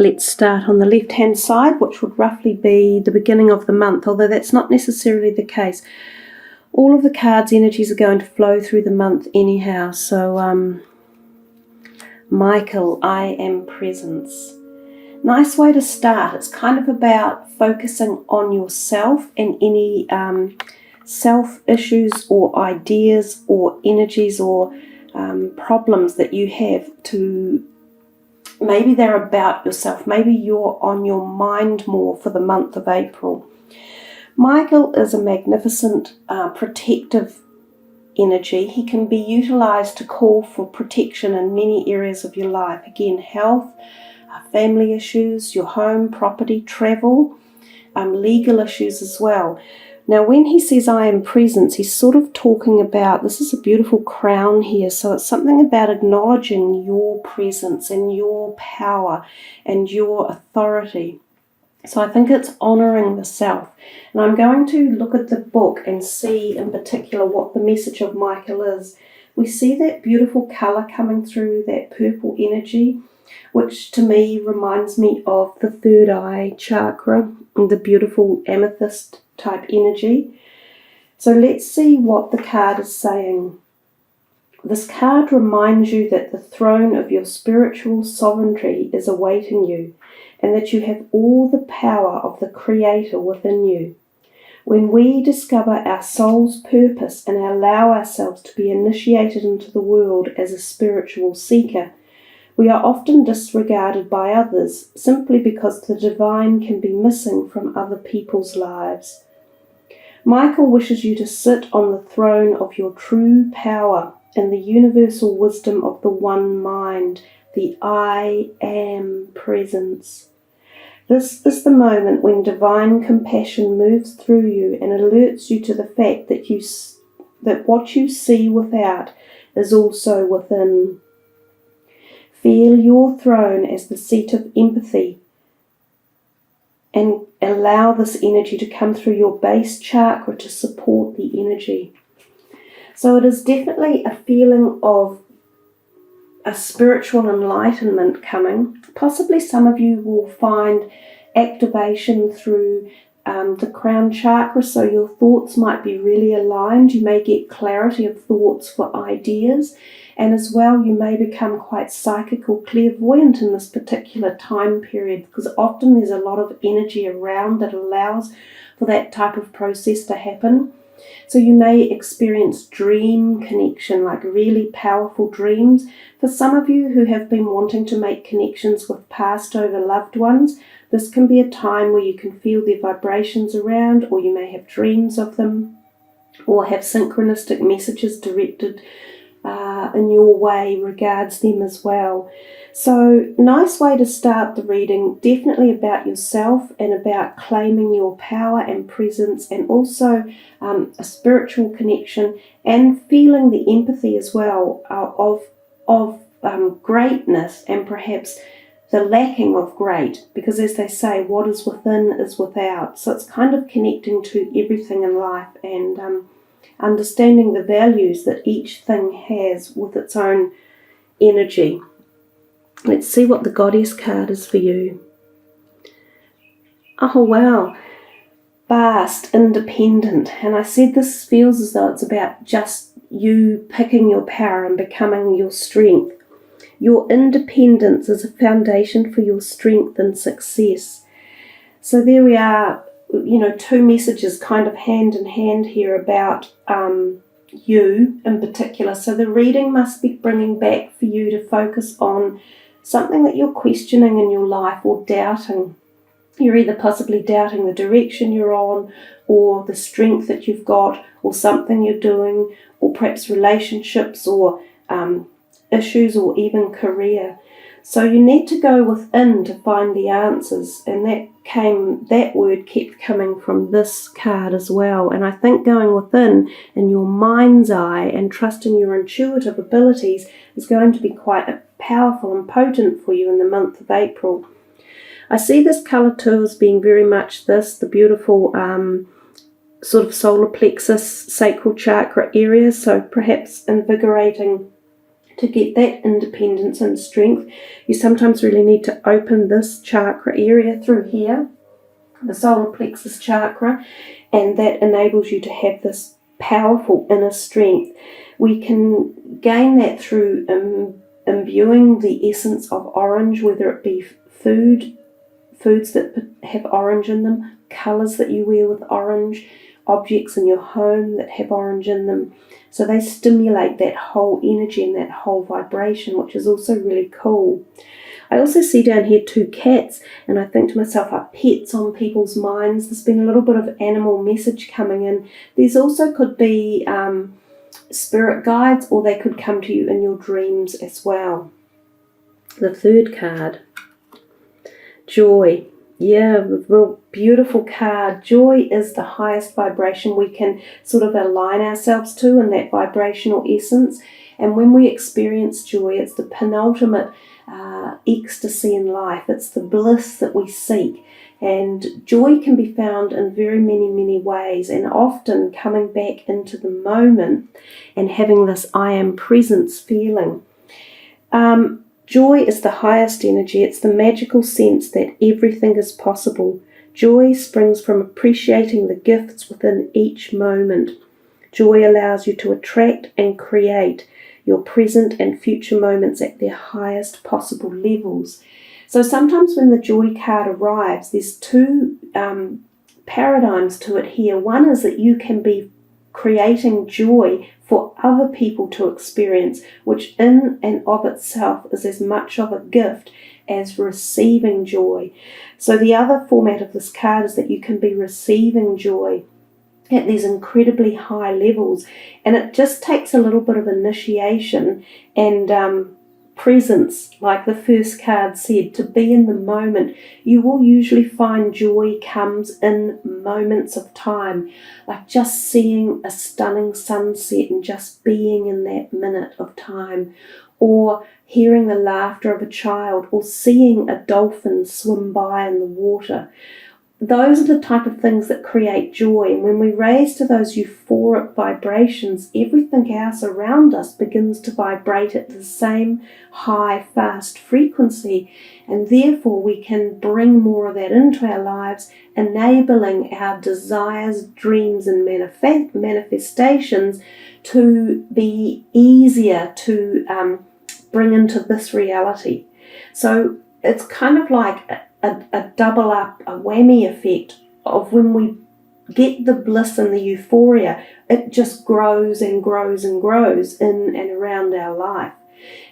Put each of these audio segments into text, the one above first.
let's start on the left-hand side, which would roughly be the beginning of the month, although that's not necessarily the case. All of the cards' energies are going to flow through the month anyhow. So, Michael, I am presence. Nice way to start. It's kind of about focusing on yourself and any self issues or ideas or energies or problems that you have to. Maybe they're about yourself. Maybe you're on your mind more for the month of April. Michael is a magnificent protective energy. He can be utilized to call for protection in many areas of your life. Again, health, family issues, your home, property, travel, legal issues as well. Now, when he says I am presence, he's sort of talking about, this is a beautiful crown here, so it's something about acknowledging your presence and your power and your authority. So I think it's honouring the self. And I'm going to look at the book and see in particular what the message of Michael is. We see that beautiful colour coming through, that purple energy, which to me reminds me of the third eye chakra and the beautiful amethyst type energy. So let's see what the card is saying. This card reminds you that the throne of your spiritual sovereignty is awaiting you and that you have all the power of the Creator within you. When we discover our soul's purpose and allow ourselves to be initiated into the world as a spiritual seeker, we are often disregarded by others simply because the divine can be missing from other people's lives. Michael wishes you to sit on the throne of your true power in the universal wisdom of the one mind, the I am presence. This is the moment when divine compassion moves through you and alerts you to the fact that what you see without is also within. Feel your throne as the seat of empathy and allow this energy to come through your base chakra to support the energy. So it is definitely a feeling of a spiritual enlightenment coming. Possibly some of you will find activation through the crown chakra, so your thoughts might be really aligned. You may get clarity of thoughts for ideas, and as well you may become quite psychic or clairvoyant in this particular time period, because often there's a lot of energy around that allows for that type of process to happen. So you may experience dream connection, like really powerful dreams. For some of you who have been wanting to make connections with past over loved ones, this can be a time where you can feel their vibrations around, or you may have dreams of them, or have synchronistic messages directed in your way regards them as well. So nice way to start the reading, definitely about yourself and about claiming your power and presence, and also a spiritual connection and feeling the empathy as well of greatness and perhaps the lacking of great, because as they say, what is within is without. So it's kind of connecting to everything in life and understanding the values that each thing has with its own energy. Let's see what the goddess card is for you. Oh wow, vast, independent. And I said this feels as though it's about just you picking your power and becoming your strength. Your independence is a foundation for your strength and success. So there we are, two messages kind of hand in hand here about you in particular. So the reading must be bringing back for you to focus on something that you're questioning in your life or doubting. You're either possibly doubting the direction you're on, or the strength that you've got, or something you're doing, or perhaps relationships or issues, or even career. So you need to go within to find the answers, and that word kept coming from this card as well. And I think going within in your mind's eye and trusting your intuitive abilities is going to be quite powerful and potent for you in the month of April. I see this colour too as being very much the beautiful sort of solar plexus, sacral chakra area, so perhaps invigorating To get that independence and strength, you sometimes really need to open this chakra area through here, the solar plexus chakra, and that enables you to have this powerful inner strength. We can gain that through imbuing the essence of orange, whether it be foods that have orange in them, colours that you wear with orange, objects in your home that have orange in them. So they stimulate that whole energy and that whole vibration, which is also really cool. I also see down here 2 cats, and I think to myself, are pets on people's minds? There's been a little bit of animal message coming in. These also could be spirit guides, or they could come to you in your dreams as well. The 3rd card, joy. Yeah, the beautiful card. Joy is the highest vibration we can sort of align ourselves to in that vibrational essence. And when we experience joy, it's the penultimate ecstasy in life. It's the bliss that we seek. And joy can be found in very many, many ways, and often coming back into the moment and having this I am presence feeling. Joy is the highest energy. It's the magical sense that everything is possible. Joy springs from appreciating the gifts within each moment. Joy allows you to attract and create your present and future moments at their highest possible levels. So sometimes when the joy card arrives, there's 2 paradigms to it here. One is that you can be creating joy for other people to experience, which in and of itself is as much of a gift as receiving joy. So the other format of this card is that you can be receiving joy at these incredibly high levels, and it just takes a little bit of initiation and presence, like the first card said, to be in the moment. You will usually find joy comes in moments of time, like just seeing a stunning sunset and just being in that minute of time, or hearing the laughter of a child, or seeing a dolphin swim by in the water. Those are the type of things that create joy. And when we raise to those euphoric vibrations, everything else around us begins to vibrate at the same high, fast frequency. And therefore we can bring more of that into our lives, enabling our desires, dreams, and manifestations to be easier to bring into this reality. So it's kind of like a double up, a whammy effect of when we get the bliss and the euphoria, it just grows and grows and grows in and around our life.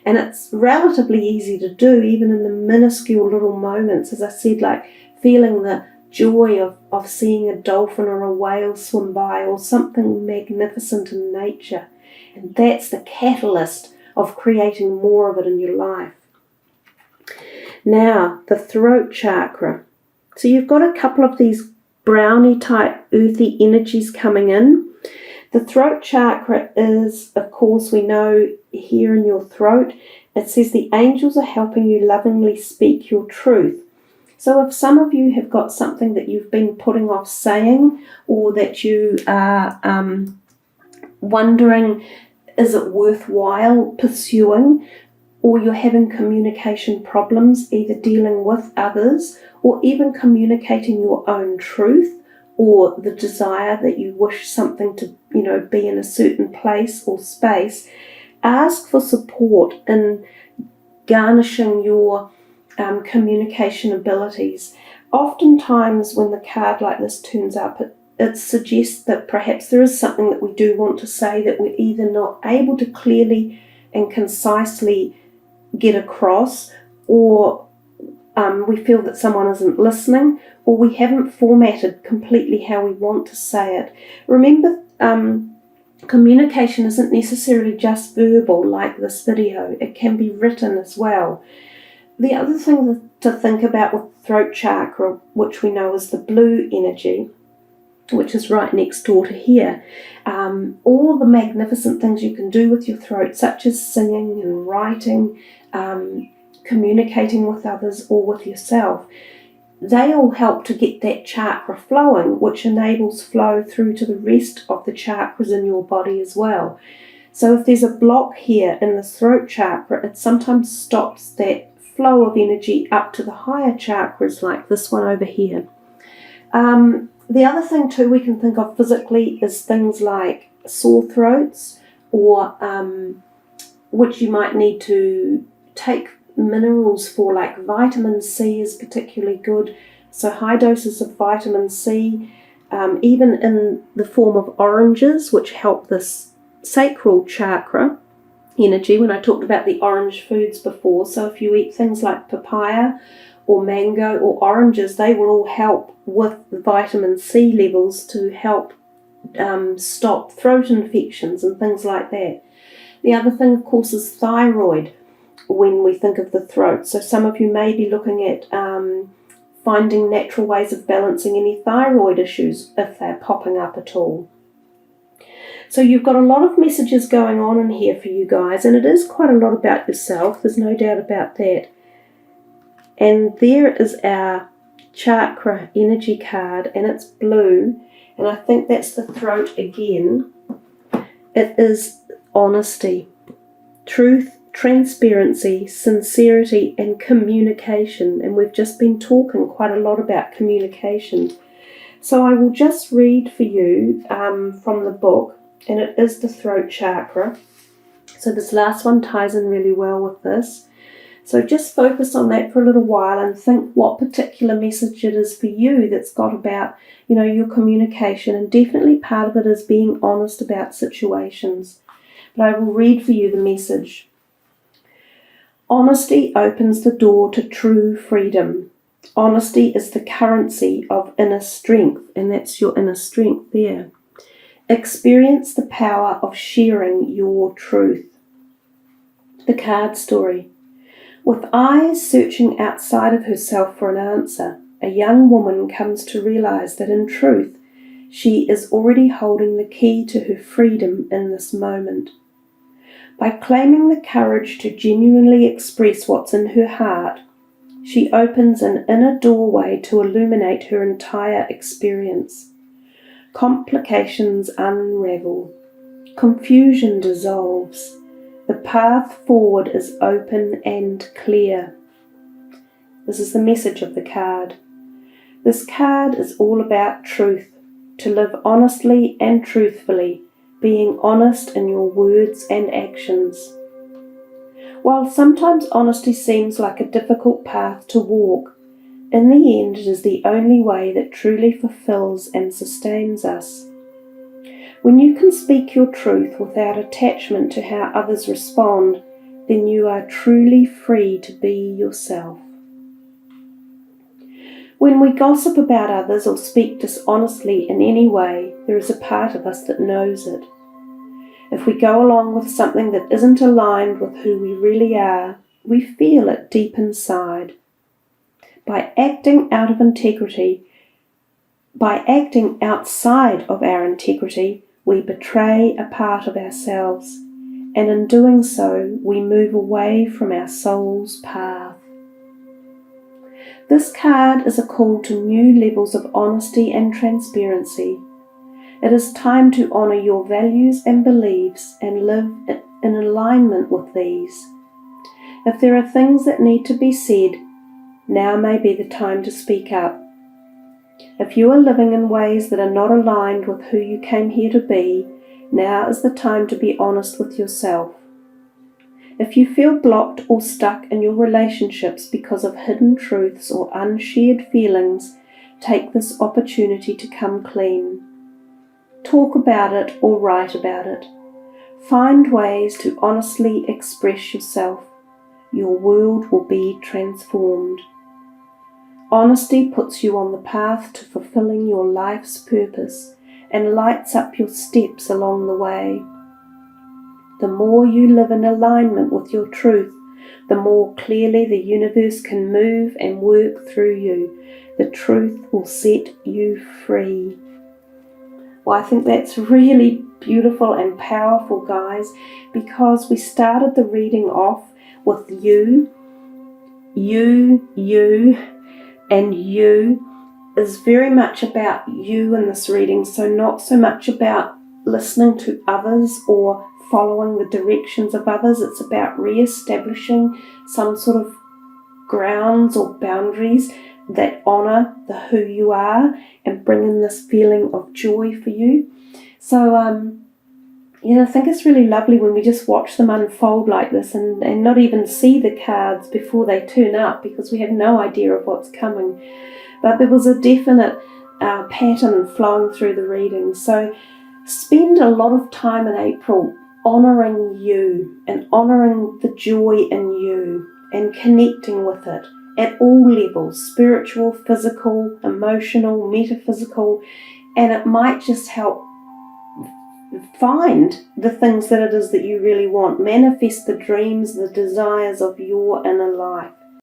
And it's relatively easy to do, even in the minuscule little moments, as I said, like feeling the joy of seeing a dolphin or a whale swim by, or something magnificent in nature. And that's the catalyst of creating more of it in your life. Now, the throat chakra. So you've got a couple of these brownie type earthy energies coming in. The throat chakra is, of course, we know here in your throat, it says the angels are helping you lovingly speak your truth. So if some of you have got something that you've been putting off saying, or that you are wondering, is it worthwhile pursuing, or you're having communication problems, either dealing with others or even communicating your own truth, or the desire that you wish something to, be in a certain place or space, ask for support in garnishing your communication abilities. Oftentimes when the card like this turns up, it suggests that perhaps there is something that we do want to say that we're either not able to clearly and concisely get across, or we feel that someone isn't listening, or we haven't formatted completely how we want to say it. Remember, communication isn't necessarily just verbal like this video. It can be written as well. The other thing to think about with throat chakra, which we know is the blue energy, which is right next door to here, all the magnificent things you can do with your throat, such as singing and writing, communicating with others or with yourself, they all help to get that chakra flowing, which enables flow through to the rest of the chakras in your body as well. So if there's a block here in the throat chakra, it sometimes stops that flow of energy up to the higher chakras, like this one over here. The other thing too we can think of physically is things like sore throats, or which you might need to take minerals for, like vitamin C is particularly good. So high doses of vitamin C, even in the form of oranges, which help this sacral chakra energy, when I talked about the orange foods before. So if you eat things like papaya or mango or oranges, they will all help with the vitamin C levels to help stop throat infections and things like that. The other thing, of course, is thyroid when we think of the throat. So some of you may be looking at finding natural ways of balancing any thyroid issues if they're popping up at all. So you've got a lot of messages going on in here for you guys, and it is quite a lot about yourself, there's no doubt about that. And there is our chakra energy card, and it's blue, and I think that's the throat again. It is honesty, truth, transparency, sincerity, and communication. And we've just been talking quite a lot about communication. So I will just read for you from the book, and it is the throat chakra. So this last one ties in really well with this. So just focus on that for a little while and think what particular message it is for you that's got about, your communication. And definitely part of it is being honest about situations. But I will read for you the message. Honesty opens the door to true freedom. Honesty is the currency of inner strength, and that's your inner strength there. Experience the power of sharing your truth. The card story. With eyes searching outside of herself for an answer, a young woman comes to realize that in truth, she is already holding the key to her freedom in this moment. By claiming the courage to genuinely express what's in her heart, she opens an inner doorway to illuminate her entire experience. Complications unravel. Confusion dissolves. The path forward is open and clear. This is the message of the card. This card is all about truth, to live honestly and truthfully, being honest in your words and actions. While sometimes honesty seems like a difficult path to walk, in the end it is the only way that truly fulfills and sustains us. When you can speak your truth without attachment to how others respond, then you are truly free to be yourself. When we gossip about others or speak dishonestly in any way, there is a part of us that knows it. If we go along with something that isn't aligned with who we really are, we feel it deep inside. By acting outside of our integrity, we betray a part of ourselves, and in doing so, we move away from our soul's path. This card is a call to new levels of honesty and transparency. It is time to honour your values and beliefs and live in alignment with these. If there are things that need to be said, now may be the time to speak up. If you are living in ways that are not aligned with who you came here to be, now is the time to be honest with yourself. If you feel blocked or stuck in your relationships because of hidden truths or unshared feelings, take this opportunity to come clean. Talk about it or write about it. Find ways to honestly express yourself. Your world will be transformed. Honesty puts you on the path to fulfilling your life's purpose and lights up your steps along the way. The more you live in alignment with your truth, the more clearly the universe can move and work through you. The truth will set you free. Well, I think that's really beautiful and powerful, guys, because we started the reading off with you, and you is very much about you in this reading, so not so much about listening to others or following the directions of others. It's about re-establishing some sort of grounds or boundaries that honour the who you are and bring in this feeling of joy for you. So I think it's really lovely when we just watch them unfold like this and not even see the cards before they turn up, because we have no idea of what's coming. But there was a definite pattern flowing through the reading. So spend a lot of time in April honouring you and honouring the joy in you and connecting with it at all levels: spiritual, physical, emotional, metaphysical. And it might just help find the things that it is that you really want. Manifest the dreams, the desires of your inner life.